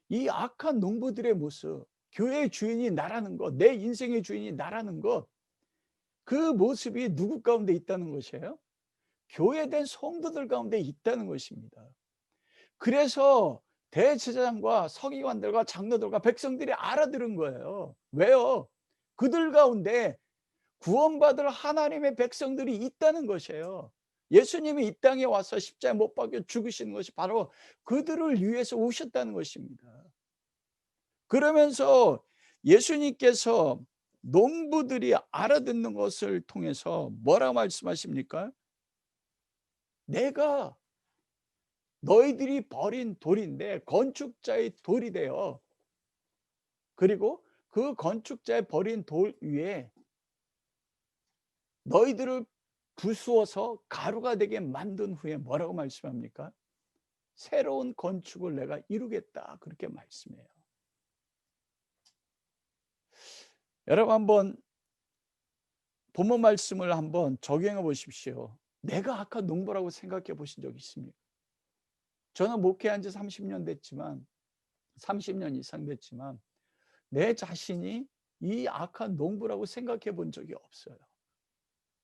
이 악한 농부들의 모습, 교회의 주인이 나라는 것, 내 인생의 주인이 나라는 것, 그 모습이 누구 가운데 있다는 것이에요? 교회된 성도들 가운데 있다는 것입니다. 그래서 대제사장과 서기관들과 장로들과 백성들이 알아들은 거예요. 왜요? 그들 가운데 구원받을 하나님의 백성들이 있다는 것이에요. 예수님이 이 땅에 와서 십자가에 못 박혀 죽으시는 것이 바로 그들을 위해서 오셨다는 것입니다. 그러면서 예수님께서 농부들이 알아듣는 것을 통해서 뭐라 말씀하십니까? 내가 너희들이 버린 돌인데 건축자의 돌이 되어, 그리고 그 건축자의 버린 돌 위에 너희들을 부수어서 가루가 되게 만든 후에 뭐라고 말씀합니까? 새로운 건축을 내가 이루겠다, 그렇게 말씀해요. 여러분, 한번 본문 말씀을 한번 적용해 보십시오. 내가 악한 농부라고 생각해 보신 적 있습니까? 저는 목회한 지 30년 됐지만, 30년 이상 됐지만 내 자신이 이 악한 농부라고 생각해 본 적이 없어요.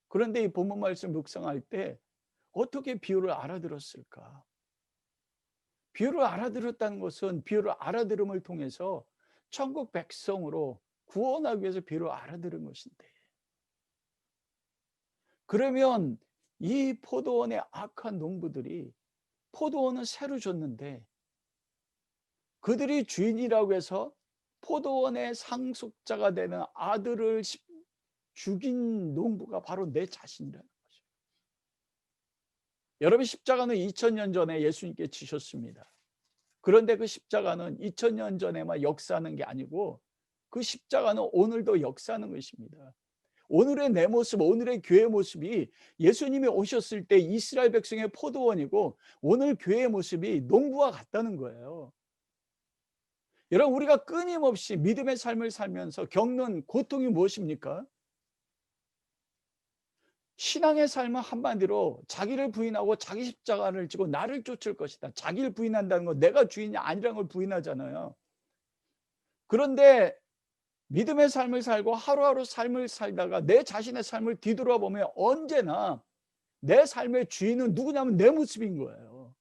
그런데 이 본문 말씀 묵상할 때 어떻게 비유를 알아들었을까? 비유를 알아들었다는 것은 비유를 알아들음을 통해서 천국 백성으로 구원하기 위해서 비유를 알아들은 것인데, 그러면 이 포도원의 악한 농부들이 포도원은 새로 줬는데 그들이 주인이라고 해서 포도원의 상속자가 되는 아들을 죽인 농부가 바로 내 자신이라는 거죠. 여러분, 십자가는 2000년 전에 예수님께 지셨습니다. 그런데 그 십자가는 2000년 전에만 역사하는 게 아니고 그 십자가는 오늘도 역사하는 것입니다. 오늘의 내 모습, 오늘의 교회 모습이 예수님이 오셨을 때 이스라엘 백성의 포도원이고 오늘 교회의 모습이 농부와 같다는 거예요. 여러분, 우리가 끊임없이 믿음의 삶을 살면서 겪는 고통이 무엇입니까? 신앙의 삶은 한마디로 자기를 부인하고 자기 십자가를 지고 나를 쫓을 것이다. 자기를 부인한다는 건 내가 주인이 아니라는 걸 부인하잖아요. 그런데 믿음의 삶을 살고 하루하루 삶을 살다가 내 자신의 삶을 뒤돌아보면 언제나 내 삶의 주인은 누구냐면 내 모습인 거예요.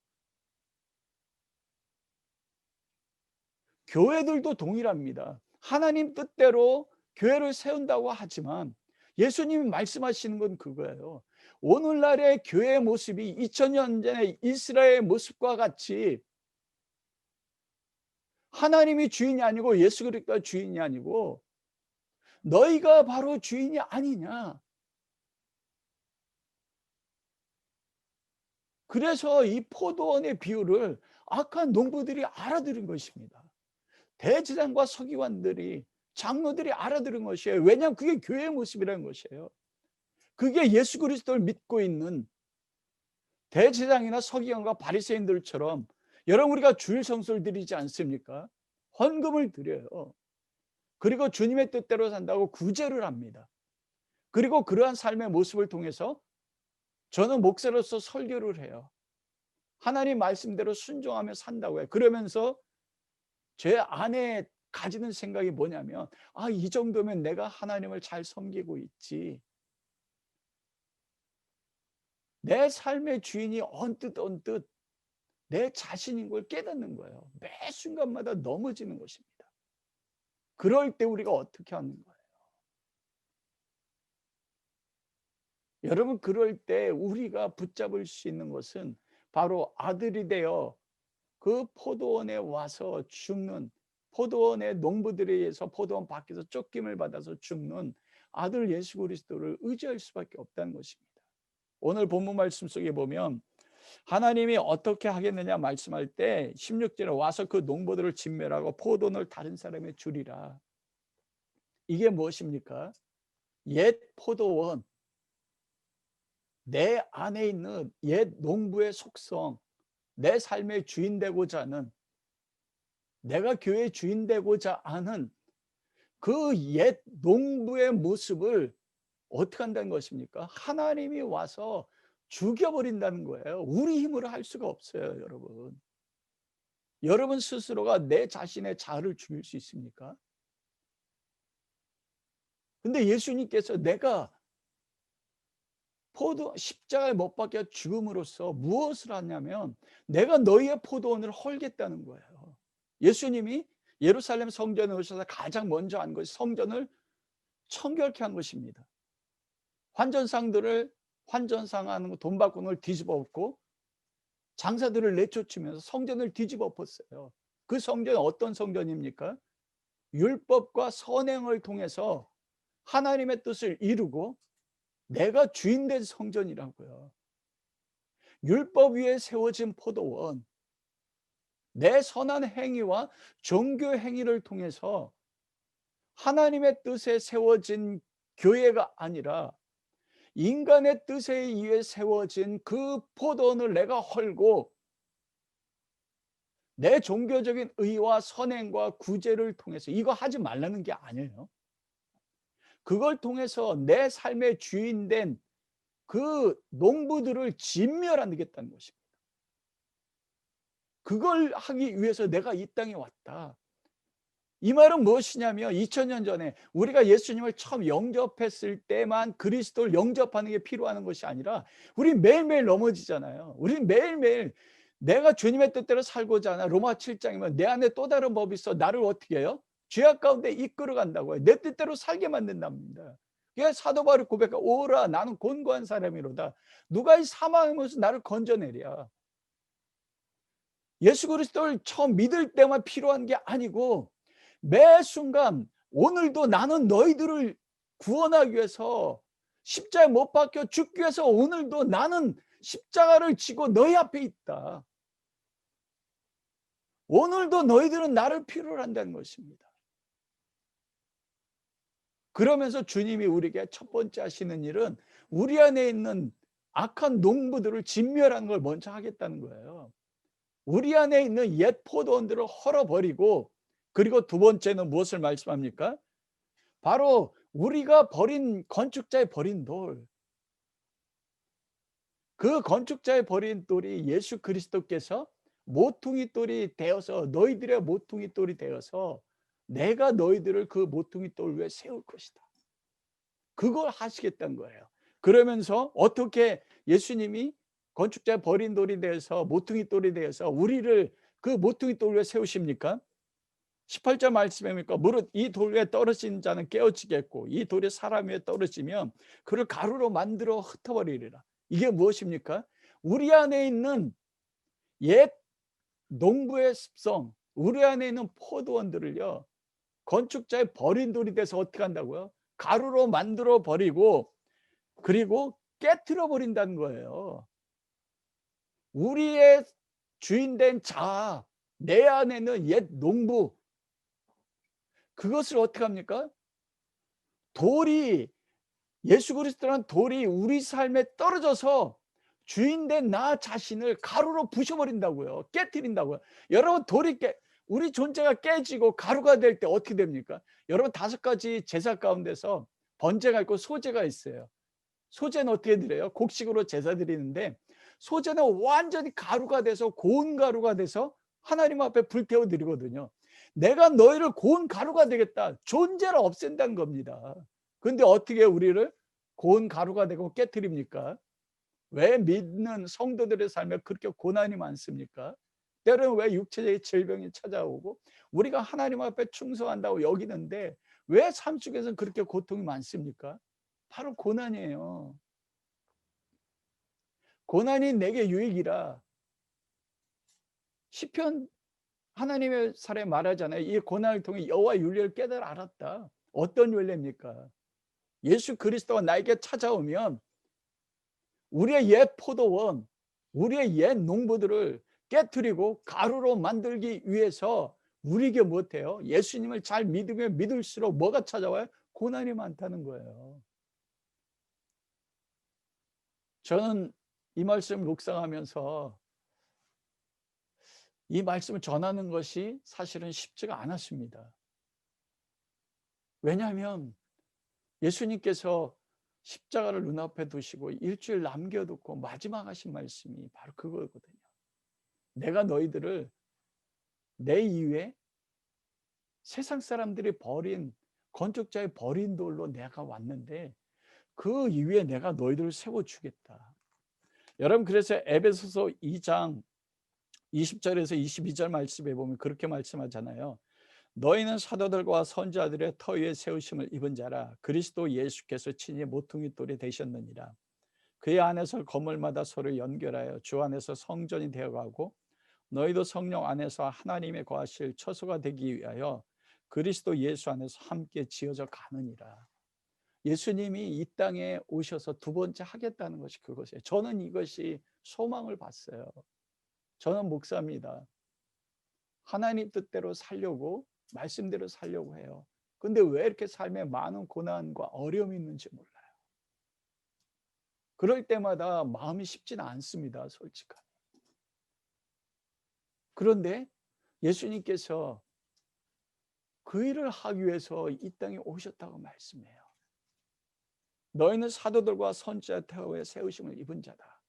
교회들도 동일합니다. 하나님 뜻대로 교회를 세운다고 하지만 예수님이 말씀하시는 건 그거예요. 오늘날의 교회의 모습이 2000년 전의 이스라엘의 모습과 같이 하나님이 주인이 아니고 예수 그리스도가 주인이 아니고 너희가 바로 주인이 아니냐. 그래서 이 포도원의 비유를 악한 농부들이 알아들은 것입니다. 대제사장과 서기관들이, 장로들이 알아들은 것이에요. 왜냐하면 그게 교회의 모습이라는 것이에요. 그게 예수 그리스도를 믿고 있는 대제사장이나 서기관과 바리새인들처럼, 여러분, 우리가 주일 성수를 드리지 않습니까? 헌금을 드려요. 그리고 주님의 뜻대로 산다고 구제를 합니다. 그리고 그러한 삶의 모습을 통해서 저는 목사로서 설교를 해요. 하나님 말씀대로 순종하며 산다고 해요. 그러면서 제 안에 가지는 생각이 뭐냐면, 이 정도면 내가 하나님을 잘 섬기고 있지. 내 삶의 주인이 언뜻 내 자신인 걸 깨닫는 거예요. 매 순간마다 넘어지는 것입니다. 그럴 때 우리가 어떻게 하는 거예요? 여러분, 그럴 때 우리가 붙잡을 수 있는 것은 바로 아들이 되어 그 포도원에 와서 죽는, 포도원의 농부들에 의해서 포도원 밖에서 쫓김을 받아서 죽는 아들 예수 그리스도를 의지할 수밖에 없다는 것입니다. 오늘 본문 말씀 속에 보면 하나님이 어떻게 하겠느냐 말씀할 때 16절에 와서 그 농부들을 진멸하고 포도원을 다른 사람에 주리라. 이게 무엇입니까? 옛 포도원, 내 안에 있는 옛 농부의 속성, 내 삶의 주인 되고자 하는, 내가 교회의 주인 되고자 하는 그 옛 농부의 모습을 어떻게 한다는 것입니까? 하나님이 와서 죽여버린다는 거예요. 우리 힘으로 할 수가 없어요, 여러분. 여러분 스스로가 내 자신의 자아를 죽일 수 있습니까? 근데 예수님께서 내가 십자가에 못 박혀 죽음으로써 무엇을 하냐면 내가 너희의 포도원을 헐겠다는 거예요. 예수님이 예루살렘 성전에 오셔서 가장 먼저 한 것이 성전을 청결케 한 것입니다. 환전상하는 돈 바꾸는 걸 뒤집어 엎고 장사들을 내쫓으면서 성전을 뒤집어 엎었어요. 그 성전은 어떤 성전입니까? 율법과 선행을 통해서 하나님의 뜻을 이루고 내가 주인 된 성전이라고요. 율법 위에 세워진 포도원, 내 선한 행위와 종교 행위를 통해서 하나님의 뜻에 세워진 교회가 아니라 인간의 뜻에 의해 세워진 그 포도원을 내가 헐고 내 종교적인 의와 선행과 구제를 통해서, 이거 하지 말라는 게 아니에요. 그걸 통해서 내 삶의 주인 된 그 농부들을 진멸하겠다는 것입니다. 그걸 하기 위해서 내가 이 땅에 왔다. 이 말은 무엇이냐면 2000년 전에 우리가 예수님을 처음 영접했을 때만 그리스도를 영접하는 게 필요한 것이 아니라 우리 매일매일 넘어지잖아요. 우리 매일매일 내가 주님의 뜻대로 살고자 하나, 로마 7장이면 내 안에 또 다른 법이 있어 나를 어떻게 해요? 죄악 가운데 이끌어 간다고요. 내 뜻대로 살게 만든답니다. 그게 사도 바울이 고백하 오라 나는 곤고한 사람이로다. 누가 이 사망의 몸에서 나를 건져내랴. 예수 그리스도를 처음 믿을 때만 필요한 게 아니고 매 순간 오늘도 나는 너희들을 구원하기 위해서 십자가에 못 박혀 죽기 위해서 오늘도 나는 십자가를 지고 너희 앞에 있다. 오늘도 너희들은 나를 필요로 한다는 것입니다. 그러면서 주님이 우리에게 첫 번째 하시는 일은 우리 안에 있는 악한 농부들을 진멸하는 걸 먼저 하겠다는 거예요. 우리 안에 있는 옛 포도원들을 헐어버리고, 그리고 두 번째는 무엇을 말씀합니까? 바로 우리가 버린 건축자의 버린 돌, 그 건축자의 버린 돌이 예수 그리스도께서 모퉁이 돌이 되어서 너희들의 모퉁이 돌이 되어서 내가 너희들을 그 모퉁이 돌 위에 세울 것이다. 그걸 하시겠다는 거예요. 그러면서 어떻게 예수님이 건축자의 버린 돌이 되어서 모퉁이 돌이 되어서 우리를 그 모퉁이 돌 위에 세우십니까? 18절 말씀에 보니까 무릇 이 돌 위에 떨어진 자는 깨어지겠고 이 돌이 사람 위에 떨어지면 그를 가루로 만들어 흩어버리리라. 이게 무엇입니까? 우리 안에 있는 옛 농부의 습성, 우리 안에 있는 포도원들을요, 건축자의 버린 돌이 돼서 어떻게 한다고요? 가루로 만들어 버리고 그리고 깨트려 버린다는 거예요. 우리의 주인된 자아, 내 안에는 옛 농부, 그것을 어떻게 합니까? 돌이, 예수 그리스도라는 돌이 우리 삶에 떨어져서 주인된 나 자신을 가루로 부셔버린다고요. 깨트린다고요. 여러분 우리 존재가 깨지고 가루가 될 때 어떻게 됩니까? 여러분 5가지 제사 가운데서 번제가 있고 소제가 있어요. 소제는 어떻게 드려요? 곡식으로 제사 드리는데 소제는 완전히 가루가 돼서 고운 가루가 돼서 하나님 앞에 불태워 드리거든요. 내가 너희를 고운 가루가 되겠다. 존재를 없앤다는 겁니다. 근데 어떻게 우리를 고운 가루가 되고 깨트립니까? 왜 믿는 성도들의 삶에 그렇게 고난이 많습니까? 때로는 왜 육체적인 질병이 찾아오고 우리가 하나님 앞에 충성한다고 여기는데 왜 삶 속에서는 그렇게 고통이 많습니까? 바로 고난이에요. 고난이 내게 유익이라. 시편 하나님의 사례 말하잖아요. 이 고난을 통해 여호와 윤리를 깨달아 알았다. 어떤 윤리입니까? 예수 그리스도가 나에게 찾아오면 우리의 옛 포도원, 우리의 옛 농부들을 깨트리고 가루로 만들기 위해서 우리에게 못해요? 예수님을 잘 믿으면 믿을수록 뭐가 찾아와요? 고난이 많다는 거예요. 저는 이 말씀 묵상하면서 이 말씀을 전하는 것이 사실은 쉽지가 않았습니다. 왜냐하면 예수님께서 십자가를 눈앞에 두시고 일주일 남겨두고 마지막 하신 말씀이 바로 그거거든요. 내가 너희들을 내 이후에 세상 사람들이 버린 건축자의 버린 돌로 내가 왔는데 그 이후에 내가 너희들을 세워주겠다. 여러분 그래서 에베소서 2장 20절에서 22절 말씀에 보면 그렇게 말씀하잖아요. 너희는 사도들과 선지자들의 터 위에 세우심을 입은 자라. 그리스도 예수께서 친히 모퉁이 돌이 되셨느니라. 그의 안에서 건물마다 서로 연결하여 주 안에서 성전이 되어가고 너희도 성령 안에서 하나님의 거하실 처소가 되기 위하여 그리스도 예수 안에서 함께 지어져 가느니라. 예수님이 이 땅에 오셔서 두 번째 하겠다는 것이 그것이에요. 저는 이것이 소망을 봤어요. 저는 목사입니다. 하나님 뜻대로 살려고, 말씀대로 살려고 해요. 근데 왜 이렇게 삶에 많은 고난과 어려움이 있는지 몰라요. 그럴 때마다 마음이 쉽지는 않습니다, 솔직하게. 그런데 예수님께서 그 일을 하기 위해서 이 땅에 오셨다고 말씀해요. 너희는 사도들과 선지자 태호에 세우심을 입은 자다.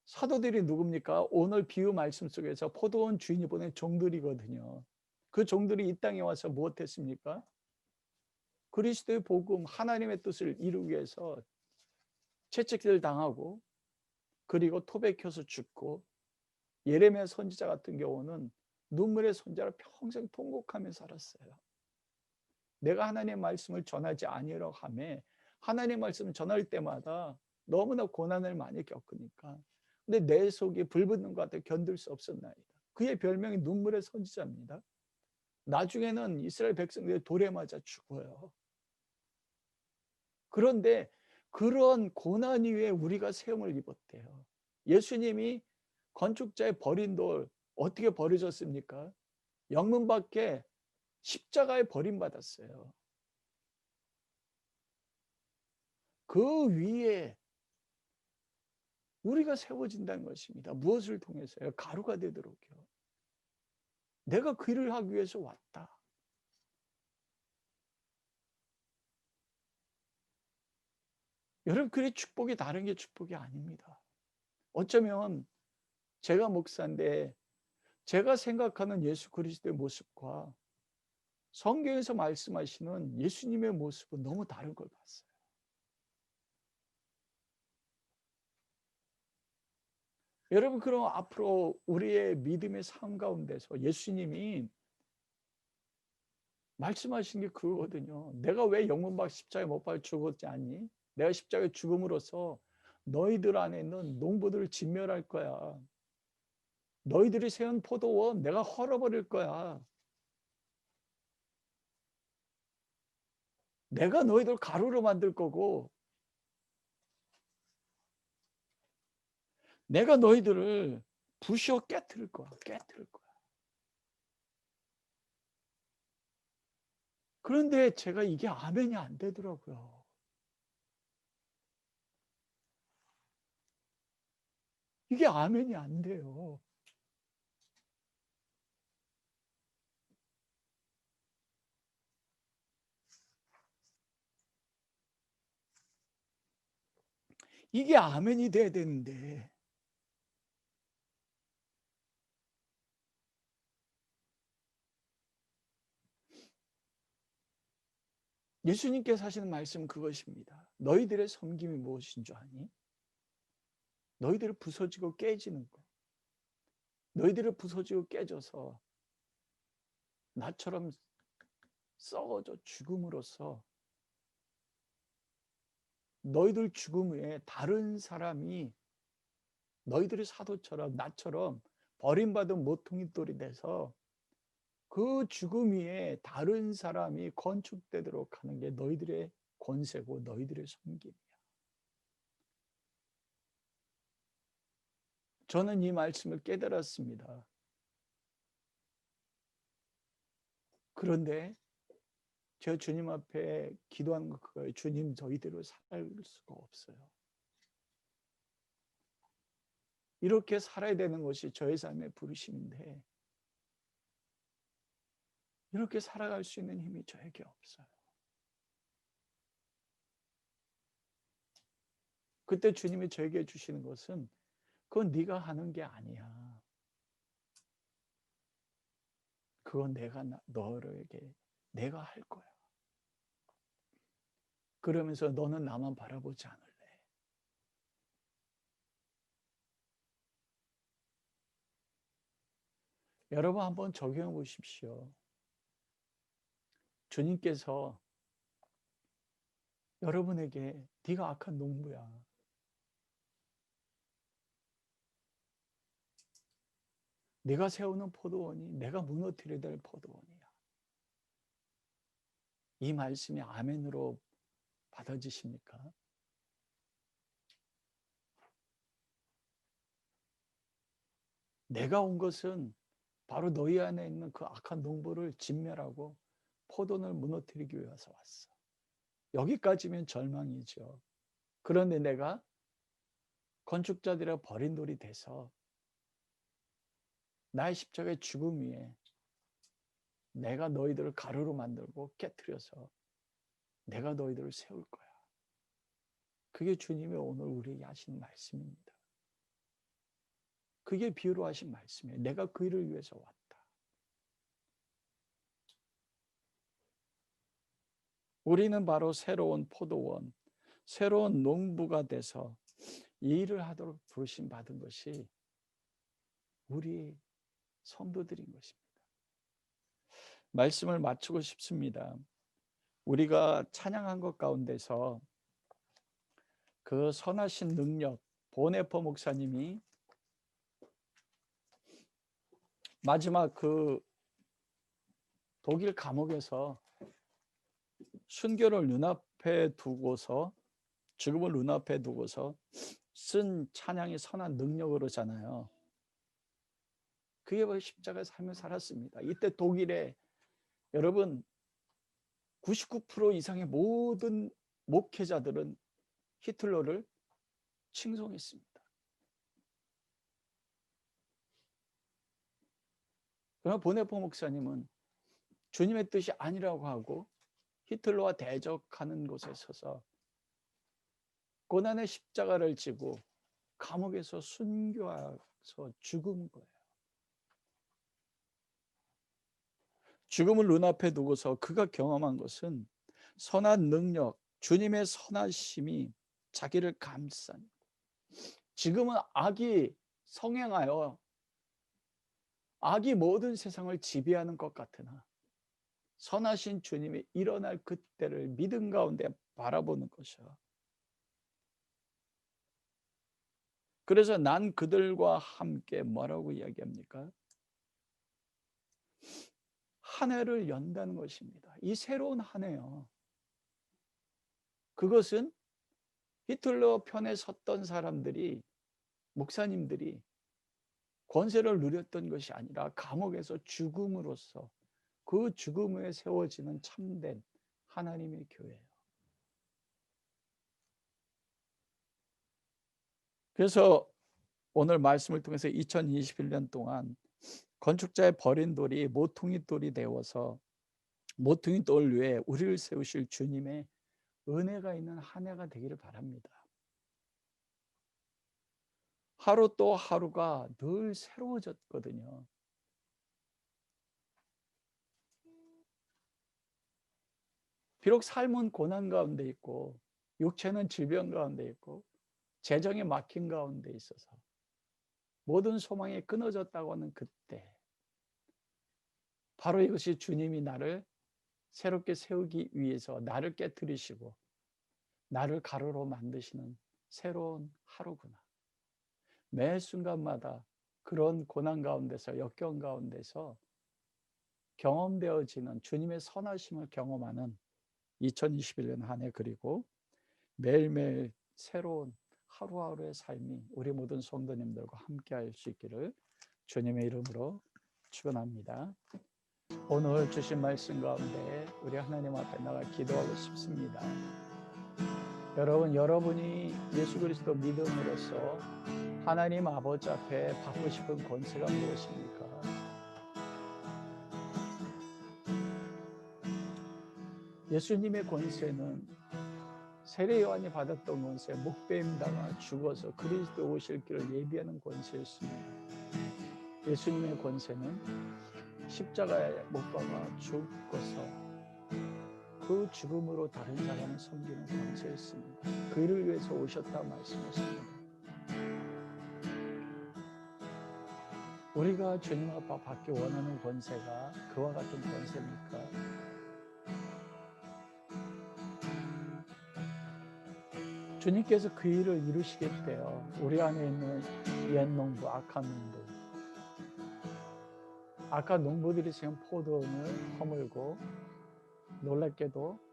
사도들이 누굽니까? 오늘 비유 말씀 속에서 포도원 주인이 보낸 종들이거든요. 그 종들이 이 땅에 와서 무엇했습니까? 그리스도의 복음, 하나님의 뜻을 이루기 위해서 채찍질 당하고 그리고 토백혀서 죽고, 예레미야 선지자 같은 경우는 눈물의 손자로 평생 통곡하며 살았어요. 내가 하나님의 말씀을 전하지 아니하려 하며 하나님의 말씀을 전할 때마다 너무나 고난을 많이 겪으니까 근데 내 속이 불붙는 것 같아 견딜 수 없었나이다. 그의 별명이 눈물의 선지자입니다. 나중에는 이스라엘 백성들이 돌에 맞아 죽어요. 그런데 그런 고난 이후에 우리가 세움을 입었대요. 예수님이 건축자의 버린 돌 어떻게 버려졌습니까? 영문 밖에 십자가에 버림받았어요. 그 위에 우리가 세워진다는 것입니다. 무엇을 통해서요? 가루가 되도록요. 내가 그 일을 하기 위해서 왔다. 여러분, 그의 축복이 다른 게 축복이 아닙니다. 어쩌면 제가 목사인데 제가 생각하는 예수 그리스도의 모습과 성경에서 말씀하시는 예수님의 모습은 너무 다른 걸 봤어요. 여러분, 그럼 앞으로 우리의 믿음의 삶 가운데서 예수님이 말씀하신 게 그거거든요. 내가 왜 영문박 십자가에 못 박혀 죽었지 않니? 내가 십자가에 죽음으로써 너희들 안에 있는 농부들을 진멸할 거야. 너희들이 세운 포도원 내가 헐어버릴 거야. 내가 너희들 가루로 만들 거고 내가 너희들을 부시어 깨트릴 거야. 깨트릴 거야. 그런데 제가 이게 아멘이 안 되더라고요. 이게 아멘이 안 돼요. 이게 아멘이 돼야 되는데 예수님께서 하시는 말씀은 그것입니다. 너희들의 섬김이 무엇인 줄 아니? 너희들을 부서지고 깨지는 것. 너희들을 부서지고 깨져서 나처럼 썩어져 죽음으로써 너희들 죽음 후에 다른 사람이 너희들의 사도처럼 나처럼 버림받은 모퉁이돌이 돼서 그 죽음 위에 다른 사람이 건축되도록 하는 게 너희들의 권세고 너희들의 섬김이야. 저는 이 말씀을 깨달았습니다. 그런데 제가 주님 앞에 기도하는 거 그거예요. 주님, 저희대로 살 수가 없어요. 이렇게 살아야 되는 것이 저의 삶의 부르심인데 이렇게 살아갈 수 있는 힘이 저에게 없어요. 그때 주님이 저에게 주시는 것은 그건 네가 하는 게 아니야. 그건 너에게 내가 할 거야. 그러면서 너는 나만 바라보지 않을래. 여러분 한번 적용해 보십시오. 주님께서 여러분에게 네가 악한 농부야. 네가 세우는 포도원이 내가 무너뜨려야 될 포도원이야. 이 말씀이 아멘으로 받아지십니까? 내가 온 것은 바로 너희 안에 있는 그 악한 농부를 진멸하고 포도원을 무너뜨리기 위해서 왔어. 여기까지면 절망이죠. 그런데 내가 건축자들의 버린 돌이 돼서 나의 십자가의 죽음 위에 내가 너희들을 가루로 만들고 깨트려서 내가 너희들을 세울 거야. 그게 주님이 오늘 우리에게 하신 말씀입니다. 그게 비유로 하신 말씀이에요. 내가 그 일을 위해서 왔다. 우리는 바로 새로운 포도원, 새로운 농부가 돼서 이 일을 하도록 부르심 받은 것이 우리 성도들인 것입니다. 말씀을 마치고 싶습니다. 우리가 찬양한 것 가운데서 그 선하신 능력, 보네포 목사님이 마지막 그 독일 감옥에서 순교를 눈앞에 두고서, 죽음을 눈앞에 두고서 쓴 찬양이 선한 능력으로잖아요. 그게 바로 십자가의 삶을 살았습니다. 이때 독일에 여러분 99% 이상의 모든 목회자들은 히틀러를 칭송했습니다. 그러나 보네포 목사님은 주님의 뜻이 아니라고 하고 히틀러와 대적하는 곳에 서서 고난의 십자가를 지고 감옥에서 순교해서 죽은 거예요. 죽음을 눈앞에 두고서 그가 경험한 것은 선한 능력, 주님의 선하심이 자기를 감싼. 지금은 악이 성행하여 악이 모든 세상을 지배하는 것 같으나 선하신 주님이 일어날 그때를 믿음 가운데 바라보는 것이요. 그래서 난 그들과 함께 뭐라고 이야기합니까? 한 해를 연다는 것입니다. 이 새로운 한 해요. 그것은 히틀러 편에 섰던 사람들이, 목사님들이 권세를 누렸던 것이 아니라 감옥에서 죽음으로써 그 죽음에 세워지는 참된 하나님의 교회예요. 그래서 오늘 말씀을 통해서 2021년 동안 건축자의 버린 돌이 모퉁이 돌이 되어서 모퉁이 돌 위에 우리를 세우실 주님의 은혜가 있는 한 해가 되기를 바랍니다. 하루 또 하루가 늘 새로워졌거든요. 비록 삶은 고난 가운데 있고 육체는 질병 가운데 있고 재정이 막힌 가운데 있어서 모든 소망이 끊어졌다고 하는 그때, 바로 이것이 주님이 나를 새롭게 세우기 위해서 나를 깨뜨리시고 나를 가루로 만드시는 새로운 하루구나. 매 순간마다 그런 고난 가운데서, 역경 가운데서 경험되어지는 주님의 선하심을 경험하는 2021년 한 해, 그리고 매일매일 새로운 하루하루의 삶이 우리 모든 성도님들과 함께 할 수 있기를 주님의 이름으로 축원합니다. 오늘 주신 말씀 가운데 우리 하나님 앞에 나가 기도하고 싶습니다. 여러분이 예수 그리스도 믿음으로써 하나님 아버지 앞에 받고 싶은 권세가 무엇입니까? 예수님의 권세는 세례 요한이 받았던 권세, 목배임 당하 죽어서 그리스도 오실 길을 예비하는 권세였습니다. 예수님의 권세는 십자가에 못 박아 죽어서 그 죽음으로 다른 사람을 섬기는 권세였습니다. 그 일을 위해서 오셨다 말씀하십니다. 우리가 주님 앞에 받기 원하는 권세가 그와 같은 권세입니까? 주님께서 그 일을 이루시겠대요. 우리 안에 있는 옛 농부, 악한 농부. 악한 농부들이 지금 포도원을 허물고 놀랍게도